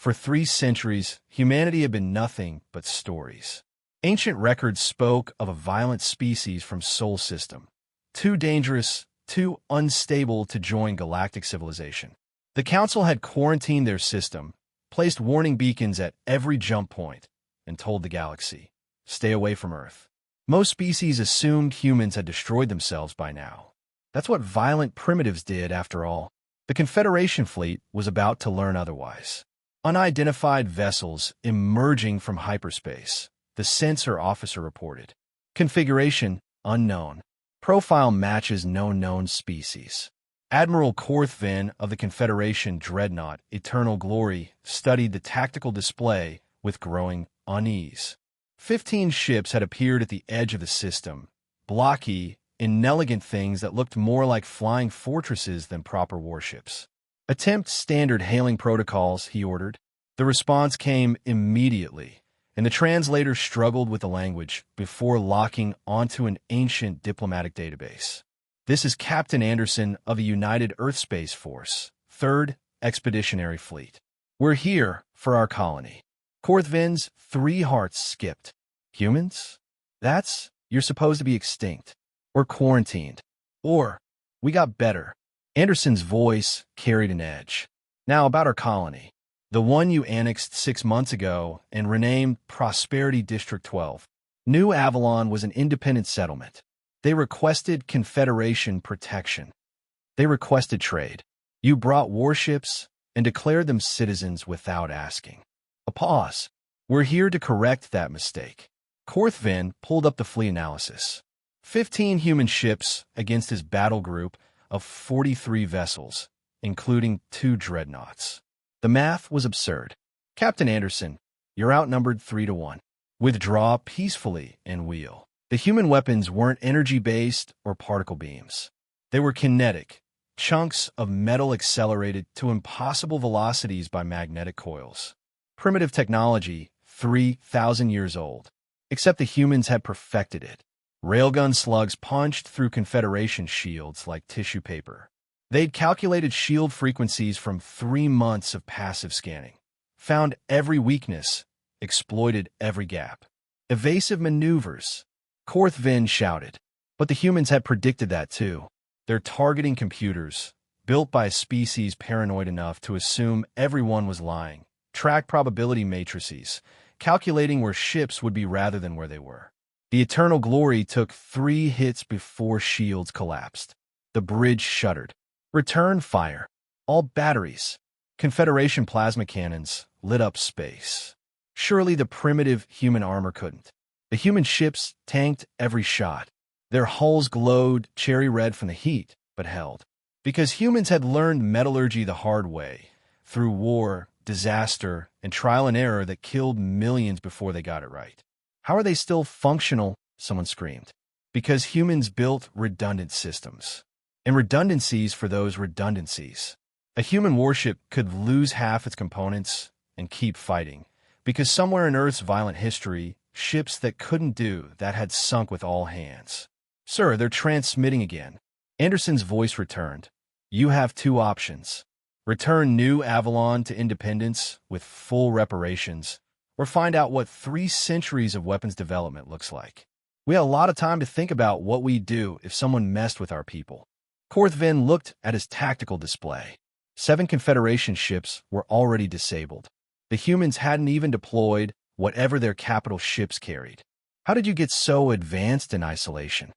For 3 centuries, humanity had been nothing but stories. Ancient records spoke of a violent species from Sol system, too dangerous, too unstable to join galactic civilization. The Council had quarantined their system, placed warning beacons at every jump point, and told the galaxy, stay away from Earth. Most species assumed humans had destroyed themselves by now. That's what violent primitives did, after all. The Confederation fleet was about to learn otherwise. Unidentified vessels emerging from hyperspace, the sensor officer reported. Configuration, unknown. Profile matches no known species. Admiral Korthvin of the Confederation dreadnought Eternal Glory studied the tactical display with growing unease. 15 ships had appeared at the edge of the system, blocky, inelegant things that looked more like flying fortresses than proper warships. Attempt standard hailing protocols, he ordered. The response came immediately, and the translator struggled with the language before locking onto an ancient diplomatic database. This is Captain Anderson of the United Earth Space Force, 3rd Expeditionary Fleet. We're here for our colony. Korthvin's 3 hearts skipped. Humans? You're supposed to be extinct. Or quarantined. Or, we got better. Anderson's voice carried an edge. Now about our colony. The one you annexed 6 months ago and renamed Prosperity District 12. New Avalon was an independent settlement. They requested Confederation protection. They requested trade. You brought warships and declared them citizens without asking. A pause. We're here to correct that mistake. Korthvin pulled up the fleet analysis. 15 human ships against his battle group of 43 vessels, including 2 dreadnoughts. The math was absurd. Captain Anderson, you're outnumbered 3-1. Withdraw peacefully and wheel. The human weapons weren't energy-based or particle beams. They were kinetic, chunks of metal accelerated to impossible velocities by magnetic coils. Primitive technology, 3,000 years old. Except the humans had perfected it. Railgun slugs punched through Confederation shields like tissue paper. They'd calculated shield frequencies from 3 months of passive scanning, found every weakness, exploited every gap. Evasive maneuvers, Korthvin shouted. But the humans had predicted that too. Their targeting computers, built by a species paranoid enough to assume everyone was lying, tracked probability matrices, calculating where ships would be rather than where they were. The Eternal Glory took 3 hits before shields collapsed. The bridge shuddered. Return fire. All batteries. Confederation plasma cannons lit up space. Surely the primitive human armor couldn't. The human ships tanked every shot. Their hulls glowed cherry red from the heat, but held. Because humans had learned metallurgy the hard way, through war, disaster, and trial and error that killed millions before they got it right. How are they still functional? Someone screamed. Because humans built redundant systems. And redundancies for those redundancies. A human warship could lose half its components and keep fighting. Because somewhere in Earth's violent history, ships that couldn't do that had sunk with all hands. Sir, they're transmitting again. Anderson's voice returned. You have 2 options. Return New Avalon to independence with full reparations, or find out what 3 centuries of weapons development looks like. We had a lot of time to think about what we'd do if someone messed with our people. Korthvin looked at his tactical display. 7 Confederation ships were already disabled. The humans hadn't even deployed whatever their capital ships carried. How did you get so advanced in isolation?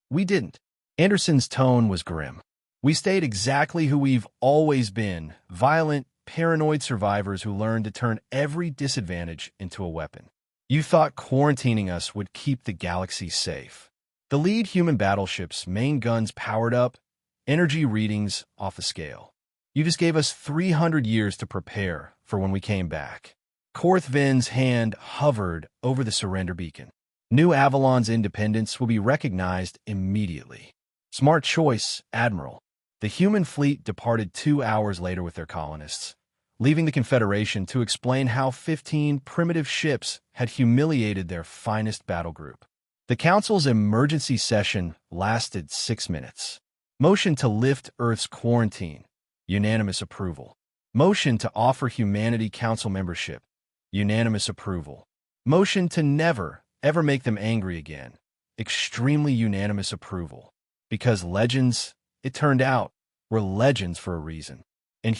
We didn't. Anderson's tone was grim. We stayed exactly who we've always been, violent, paranoid survivors who learned to turn every disadvantage into a weapon. You thought quarantining us would keep the galaxy safe. The lead human battleships' main guns powered up, energy readings off the scale. You just gave us 300 years to prepare for when we came back. Korthvin's hand hovered over the surrender beacon. New Avalon's independence will be recognized immediately. Smart choice, Admiral. The human fleet departed 2 hours later with their colonists, leaving the Confederation to explain how 15 primitive ships had humiliated their finest battle group. The Council's emergency session lasted 6 minutes. Motion to lift Earth's quarantine. Unanimous approval. Motion to offer humanity council membership. Unanimous approval. Motion to never, ever make them angry again. Extremely unanimous approval. Because legends, it turned out, were legends for a reason. And